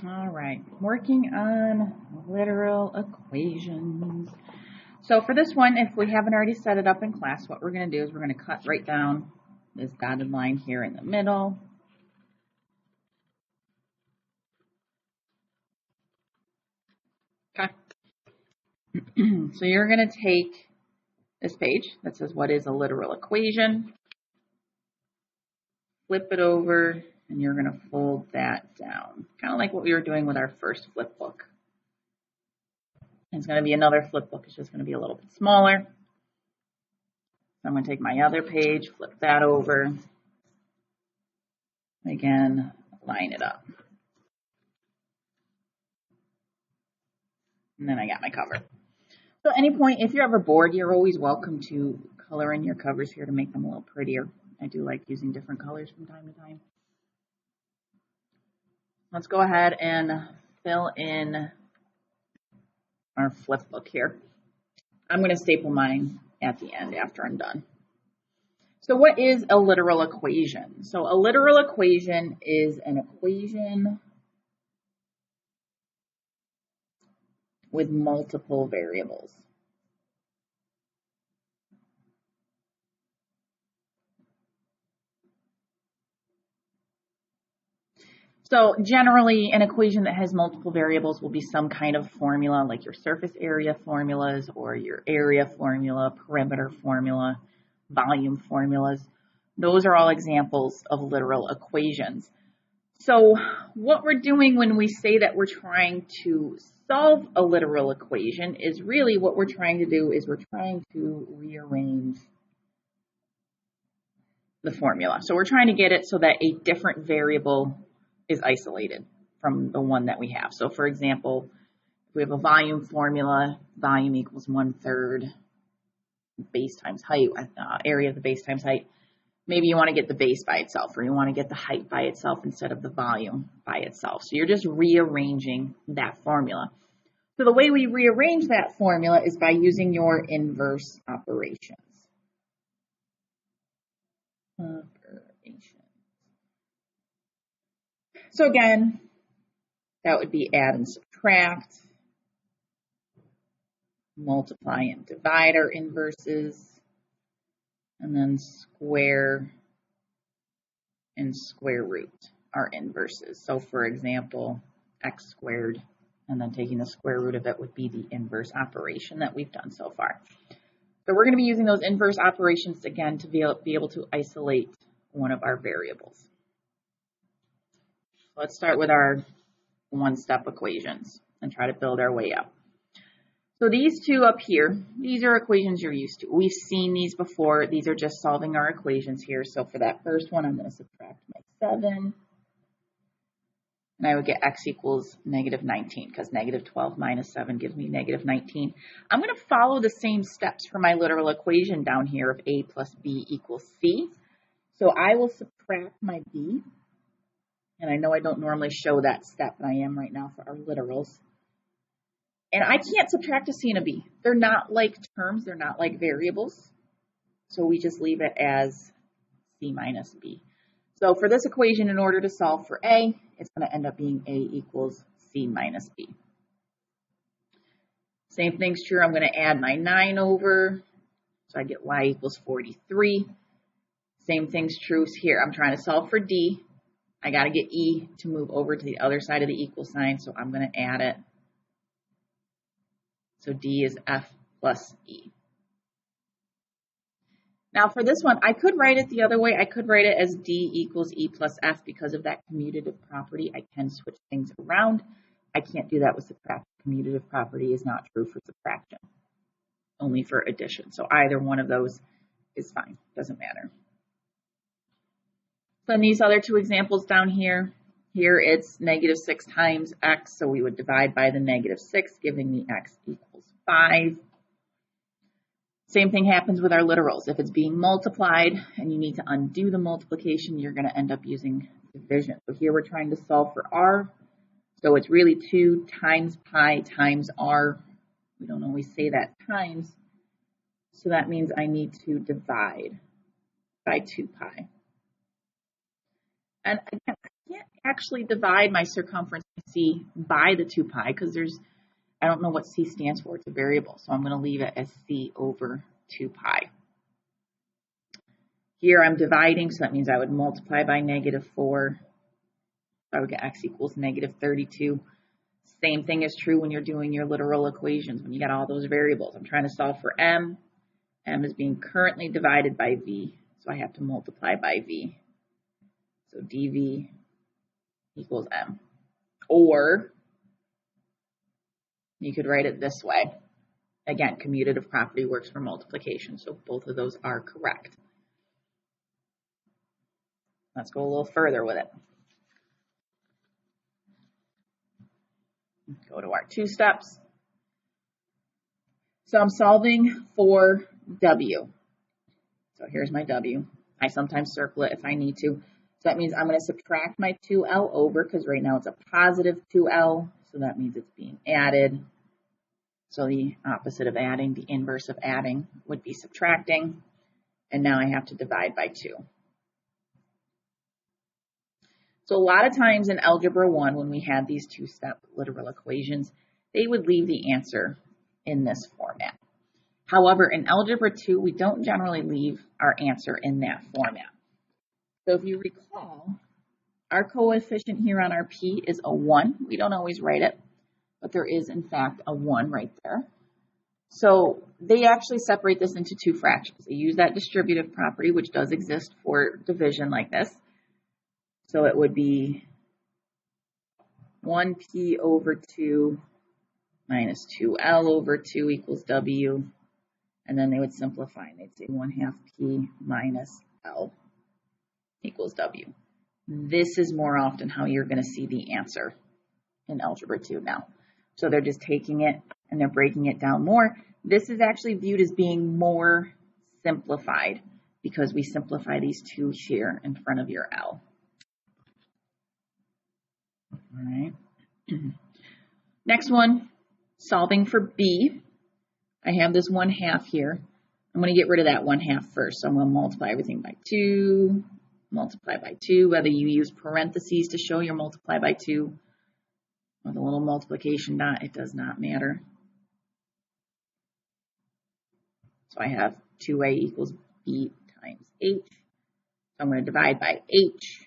All right, working on literal equations. So for this one, if we haven't already set it up in class, what we're going to do is we're going to cut right down this dotted line here in the middle. Okay. So you're going to take this page that says, what is a literal equation? Flip it over, and you're going to fold that down. Kind of like what we were doing with our first flip book. It's going to be another flip book. It's just going to be a little bit smaller. So I'm going to take my other page, flip that over. Again, line it up. And then I got my cover. So at any point, if you're ever bored, you're always welcome to color in your covers here to make them a little prettier. I do like using different colors from time to time. Let's go ahead and fill in our flip book here. I'm going to staple mine at the end after I'm done. So what is a literal equation? So a literal equation is an equation with multiple variables. So generally, an equation that has multiple variables will be some kind of formula, like your surface area formulas or your area formula, perimeter formula, volume formulas. Those are all examples of literal equations. So what we're doing when we say that we're trying to solve a literal equation is really what we're trying to do is we're trying to rearrange the formula. So we're trying to get it so that a different variable is isolated from the one that we have. So for example, if we have a volume formula, volume equals 1/3 base times height, area of the base times height. Maybe you want to get the base by itself, or you want to get the height by itself instead of the volume by itself. So you're just rearranging that formula. So the way we rearrange that formula is by using your inverse operations. So again, that would be add and subtract, multiply and divide our inverses, and then square and square root our inverses. So for example, x squared, and then taking the square root of it would be the inverse operation that we've done so far. So we're going to be using those inverse operations again to be able to isolate one of our variables. Let's start with our one-step equations and try to build our way up. So these two up here, these are equations you're used to. We've seen these before. These are just solving our equations here. So for that first one, I'm going to subtract my 7. And I would get x equals -19 because -12 minus 7 gives me -19. I'm going to follow the same steps for my literal equation down here of a plus b equals c. So I will subtract my b. And I know I don't normally show that step, but I am right now for our literals. And I can't subtract a c and a b. They're not like terms. They're not like variables. So we just leave it as c minus b. So for this equation, in order to solve for a, it's going to end up being a equals c minus b. Same thing's true. I'm going to add my 9 over. So I get y equals 43. Same thing's true here. I'm trying to solve for d. I got to get e to move over to the other side of the equal sign, so I'm going to add it. So d is f plus e. Now for this one, I could write it the other way. I could write it as d equals e plus f because of that commutative property. I can switch things around. I can't do that with subtraction. Commutative property is not true for subtraction, only for addition. So either one of those is fine, doesn't matter. So in these other two examples down here, it's -6 times x, so we would divide by the -6, giving me x equals 5. Same thing happens with our literals. If it's being multiplied and you need to undo the multiplication, you're going to end up using division. So here we're trying to solve for r, so it's really 2 times pi times r. We don't always say that times, so that means I need to divide by 2 pi. And again, I can't actually divide my circumference C by the 2 pi because I don't know what C stands for. It's a variable, so I'm going to leave it as C over 2 pi. Here I'm dividing, so that means I would multiply by -4. I would get x equals -32. Same thing is true when you're doing your literal equations, when you got all those variables. I'm trying to solve for m. M is being currently divided by v, so I have to multiply by v. So dv equals m. Or you could write it this way. Again, commutative property works for multiplication, so both of those are correct. Let's go a little further with it. Go to our 2 steps. So I'm solving for w. So here's my w. I sometimes circle it if I need to. So that means I'm going to subtract my 2L over, because right now it's a positive 2L, so that means it's being added. So the opposite of adding, the inverse of adding, would be subtracting. And now I have to divide by 2. So a lot of times in Algebra 1, when we had these 2-step literal equations, they would leave the answer in this format. However, in Algebra 2, we don't generally leave our answer in that format. So if you recall, our coefficient here on our P is a 1. We don't always write it, but there is, in fact, a 1 right there. So they actually separate this into 2 fractions. They use that distributive property, which does exist for division like this. So it would be 1p over 2 minus 2l over 2 equals w. And then they would simplify, and they'd say 1/2 p minus l equals w. This is more often how you're going to see the answer in Algebra 2 now. So they're just taking it and they're breaking it down more. This is actually viewed as being more simplified because we simplify these 2 here in front of your L. All right. Next one, solving for B. I have this 1/2 here. I'm going to get rid of that 1/2 first. So I'm going to multiply everything by 2, multiply by 2, whether you use parentheses to show your multiply by 2 with a little multiplication dot, it does not matter. So I have 2a equals b times h. So I'm going to divide by h.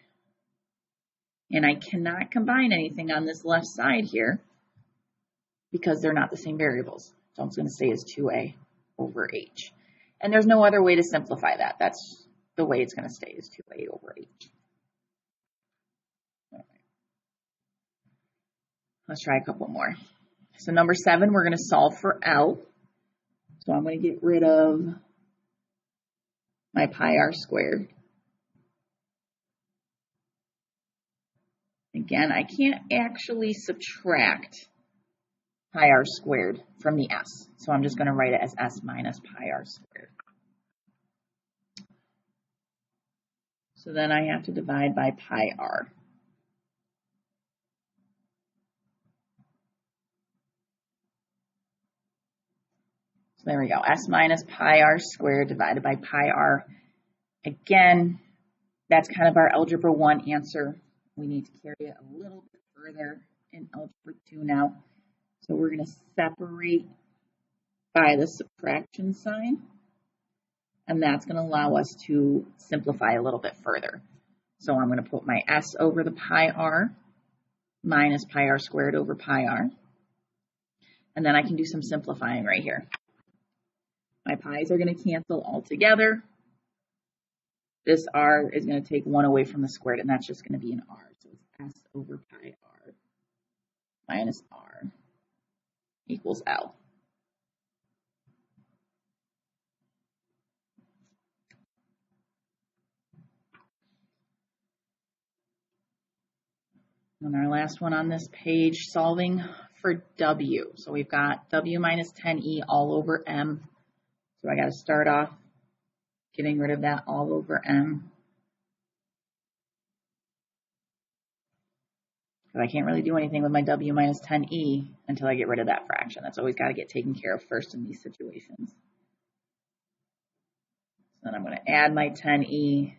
And I cannot combine anything on this left side here because they're not the same variables. So I'm just going to say is 2a over h. And there's no other way to simplify that. That's the way it's going to stay is 2a over h. All right. Let's try a couple more. So number 7, we're going to solve for L. So I'm going to get rid of my pi r squared. Again, I can't actually subtract pi r squared from the s. So I'm just going to write it as s minus pi r squared. So then I have to divide by pi r. So there we go, s minus pi r squared divided by pi r. Again, that's kind of our Algebra 1 answer. We need to carry it a little bit further in Algebra 2 now. So we're going to separate by the subtraction sign, and that's going to allow us to simplify a little bit further. So I'm going to put my s over the pi r minus pi r squared over pi r, and then I can do some simplifying right here. My pi's are going to cancel all together. This r is going to take 1 away from the squared, and that's just going to be an r. So it's s over pi r minus r equals L. And our last one on this page, solving for W. So we've got W minus 10e all over m. So I got to start off getting rid of that all over m. Because I can't really do anything with my W minus 10e until I get rid of that fraction. That's always got to get taken care of first in these situations. So then I'm going to add my 10e.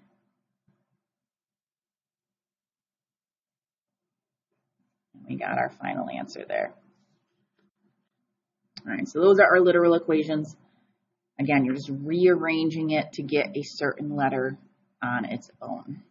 We got our final answer there. All right, so those are our literal equations. Again, you're just rearranging it to get a certain letter on its own.